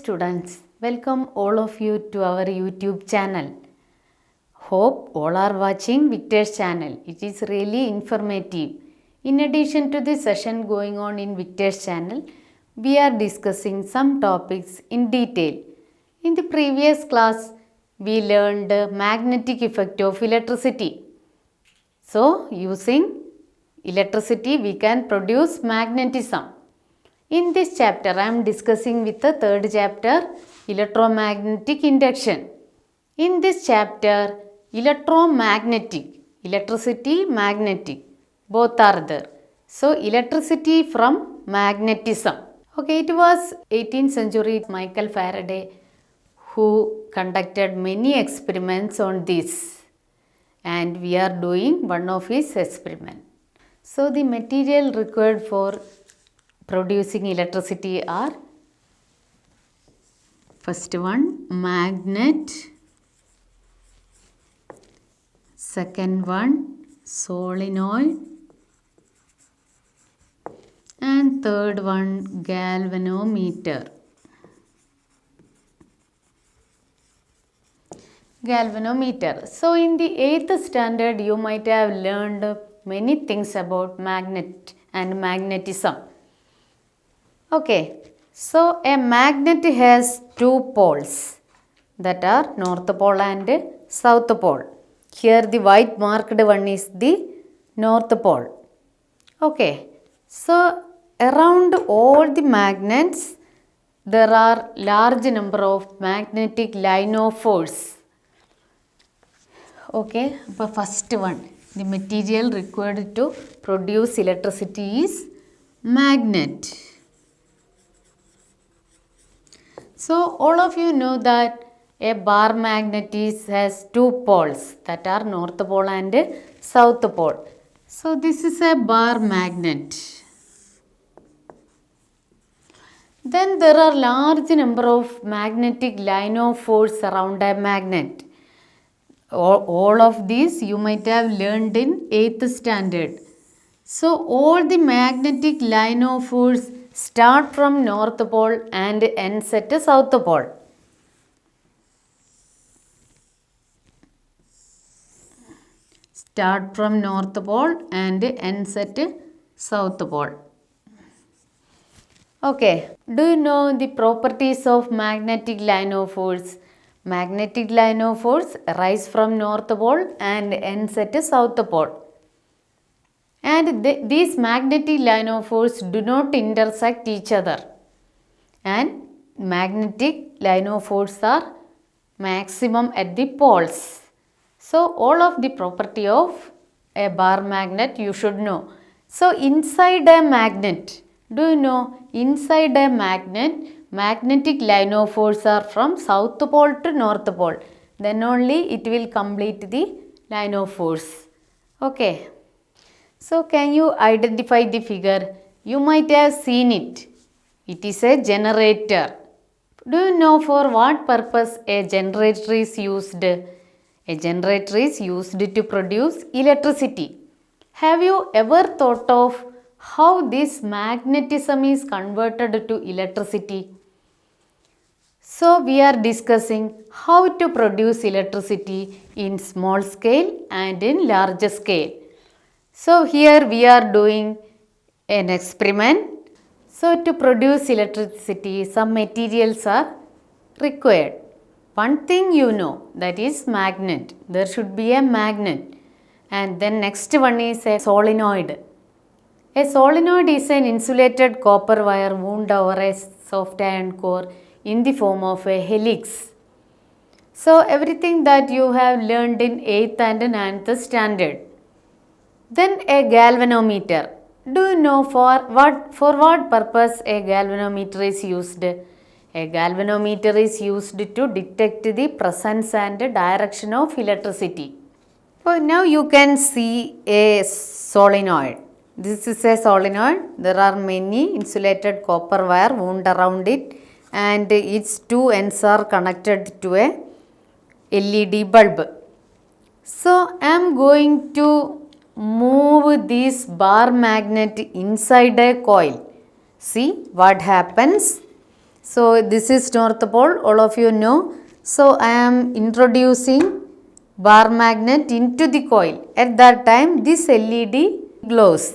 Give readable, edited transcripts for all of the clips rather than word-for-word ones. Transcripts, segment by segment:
students, welcome all of you to our YouTube channel. Hope all are watching Victor's channel. It is really informative. In addition to the session going on in Victor's channel, we are discussing some topics in detail. In the previous class, we learned the magnetic effect of electricity. So, using electricity, we can produce magnetism. In this chapter, I am discussing with the third chapter, electromagnetic induction. In this chapter, electricity, magnetic, both are there. So, electricity from magnetism. Okay, it was 18th century Michael Faraday who conducted many experiments on this, and we are doing one of his experiments. So, the material required for producing electricity are: first one, magnet; second one, solenoid; and third one, galvanometer. So in the 8th standard, you might have learned many things about magnet and magnetism. Okay, so a magnet has two poles, that are north pole and south pole. Here the white marked one is the north pole. Okay, so around all the magnets there are large number of magnetic line of force. Okay, but first one, the material required to produce electricity is magnet. So all of you know that a bar magnet has two poles, that are north pole and south pole. So this is a bar magnet. Then there are large number of magnetic line of force around a magnet. All of these you might have learned in 8th standard. So all the magnetic line of force start from north pole and ends at south pole. Start from north pole and ends at south pole. Okay, do you know the properties of magnetic line of force? Magnetic line of force rise from north pole and ends at south pole. And these magnetic line of force do not intersect each other. And magnetic line of force are maximum at the poles. So all of the property of a bar magnet you should know. So inside a magnet, do you know, inside a magnet, magnetic line of force are from south pole to north pole. Then only it will complete the line of force. Okay. So can you identify the figure? You might have seen it. It is a generator. Do you know for what purpose a generator is used? A generator is used to produce electricity. Have you ever thought of how this magnetism is converted to electricity? So we are discussing how to produce electricity in small scale and in large scale. So here we are doing an experiment. So to produce electricity, some materials are required. One thing you know, that is magnet. There should be a magnet. And then next one is a solenoid. A solenoid is an insulated copper wire wound over a soft iron core in the form of a helix. So everything that you have learned in 8th and 9th standard. Then a galvanometer. Do you know for what purpose a galvanometer is used? A galvanometer is used to detect the presence and direction of electricity. So now you can see a solenoid. This is a solenoid. There are many insulated copper wire wound around it, and its two ends are connected to a LED bulb. So I am going to move this bar magnet inside a coil. See what happens. So this is North Pole, all of you know. So I am introducing bar magnet into the coil. At that time this LED glows.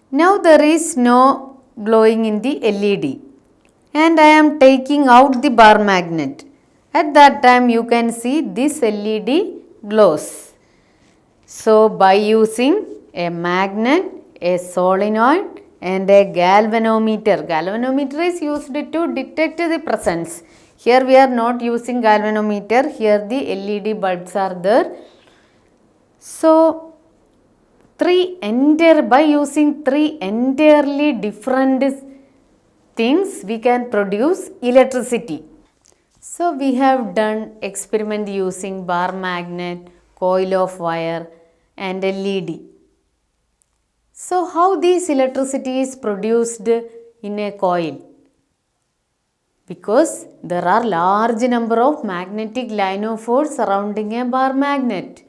Now there is no glowing in the LED and I am taking out the bar magnet. At that time you can see this LED glows. So by using a magnet, a solenoid and a galvanometer. Galvanometer is used to detect the presence. Here we are not using galvanometer. Here the LED bulbs are there. So by using three entirely different things we can produce electricity. So we have done experiment using bar magnet, coil of wire and LED. So how this electricity is produced in a coil? Because there are large number of magnetic line of force surrounding a bar magnet.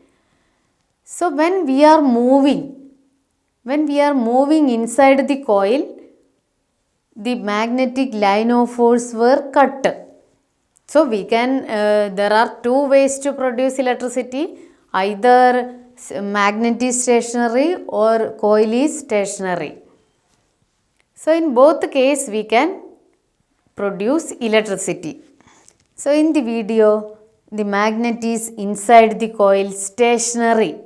So when we are moving inside the coil, the magnetic line of force were cut. So we can, there are two ways to produce electricity. Either magnet is stationary or coil is stationary. So in both case we can produce electricity. So in the video the magnet is inside the coil stationary.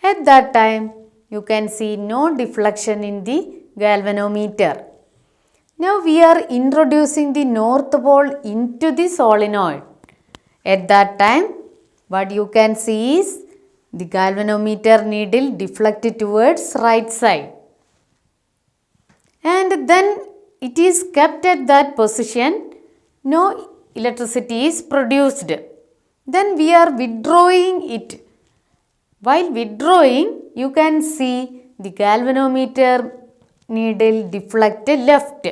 At that time you can see no deflection in the galvanometer. Now we are introducing the north pole into the solenoid. At that time what you can see is the galvanometer needle deflected towards right side. And then it is kept at that position, no electricity is produced. Then we are withdrawing it. While withdrawing, you can see the galvanometer needle deflected left.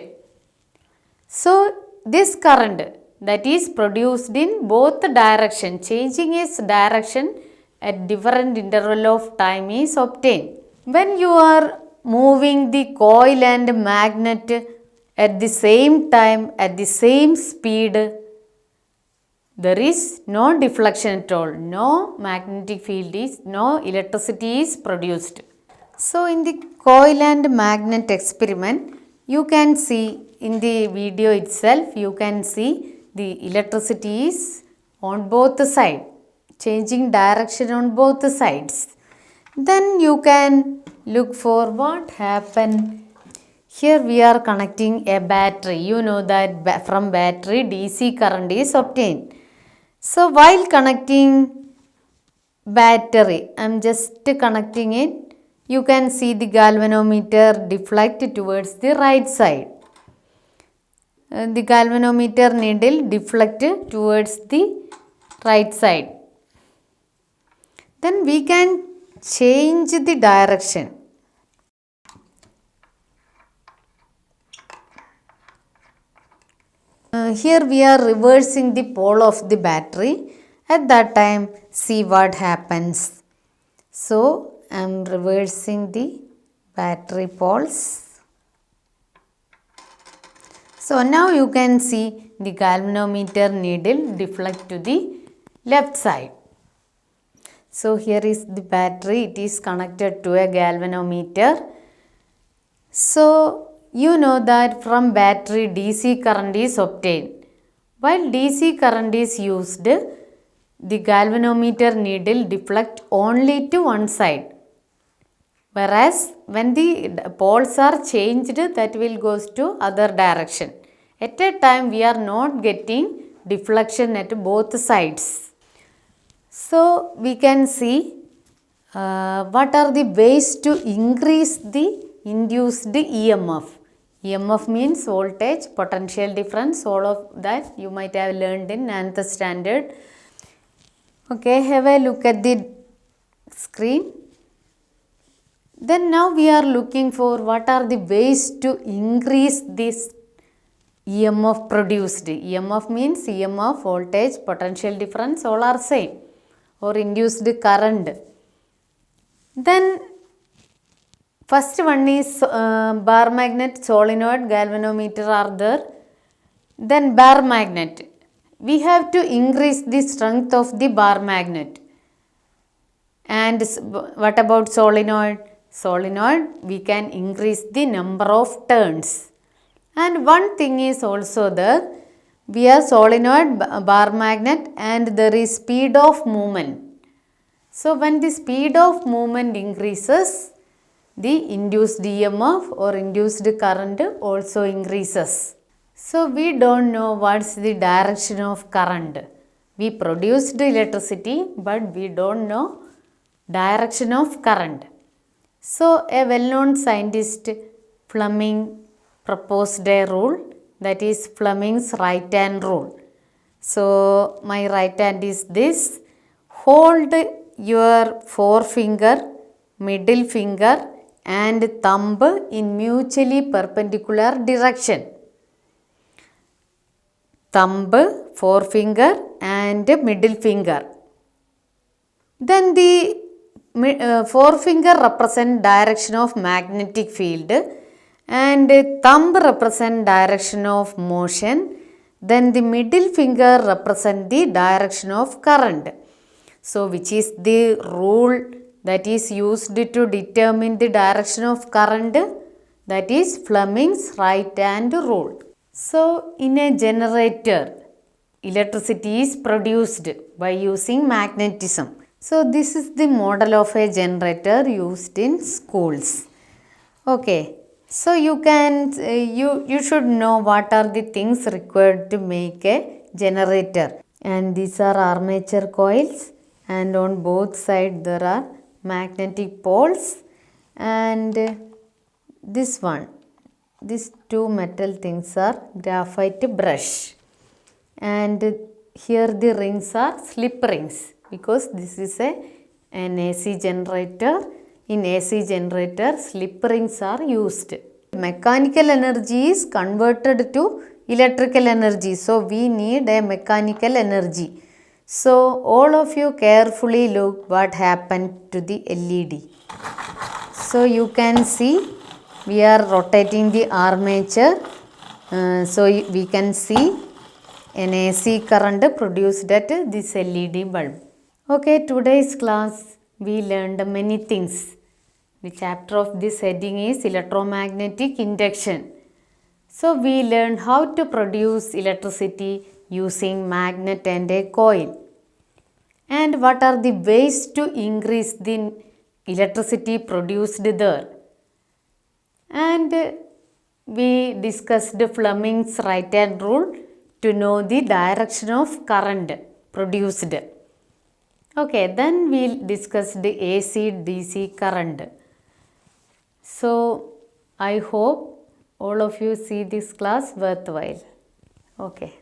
So this current that is produced in both direction, changing its direction at different interval of time is obtained. When you are moving the coil and magnet at the same time, at the same speed, there is no deflection at all, no magnetic field is, no electricity is produced. So in the coil and magnet experiment, you can see in the video itself, you can see the electricity is on both sides, changing direction on both sides. Then you can look for what happened. Here we are connecting a battery. You know that from battery DC current is obtained. So while connecting battery, I am just connecting it. You can see the galvanometer deflect towards the right side. The galvanometer needle deflect towards the right side. Then we can change the direction. Here we are reversing the pole of the battery. At that time, see what happens. So I am reversing the battery poles. So now you can see the galvanometer needle deflect to the left side. So here is the battery, it is connected to a galvanometer. So you know that from battery DC current is obtained. While DC current is used, the galvanometer needle deflect only to one side. Whereas when the poles are changed, that will goes to other direction. At a time we are not getting deflection at both sides. So we can see what are the ways to increase the induced EMF. EMF means voltage, potential difference, all of that you might have learned in 9th standard. Okay, have a look at the screen. Then now we are looking for what are the ways to increase this EMF produced. EMF means EMF, voltage, potential difference, all are same, or induced current. Then first one is bar magnet, solenoid, galvanometer are there. Then bar magnet. We have to increase the strength of the bar magnet. And what about solenoid? Solenoid, we can increase the number of turns. And one thing is also there, we have solenoid bar magnet and there is speed of movement. So when the speed of movement increases, the induced EMF or induced current also increases. So we don't know what's the direction of current. We produced electricity but we don't know direction of current. So a well-known scientist Fleming proposed a rule, that is Fleming's right hand rule. So my right hand is this. Hold your forefinger, middle finger and thumb in mutually perpendicular direction. Thumb, forefinger and middle finger. Then the forefinger represent direction of magnetic field and thumb represent direction of motion. Then the middle finger represent the direction of current. So which is the rule that is used to determine the direction of current? That is Fleming's right hand rule. So in a generator, electricity is produced by using magnetism. So this is the model of a generator used in schools. Okay. So you can you should know what are the things required to make a generator. And these are armature coils and on both sides there are magnetic poles and this one. These two metal things are graphite brush and here the rings are slip rings because this is an AC generator. In AC generator slip rings are used. Mechanical energy is converted to electrical energy. So we need a mechanical energy. So all of you carefully look what happened to the LED. So you can see we are rotating the armature. So we can see an AC current produced at this LED bulb. Okay, today's class we learned many things. The chapter of this heading is electromagnetic induction. So we learned how to produce electricity using magnet and a coil. And what are the ways to increase the electricity produced there. And we discussed Fleming's right hand rule to know the direction of current produced. Okay, then we'll discuss the AC DC current. So I hope all of you see this class worthwhile. Okay.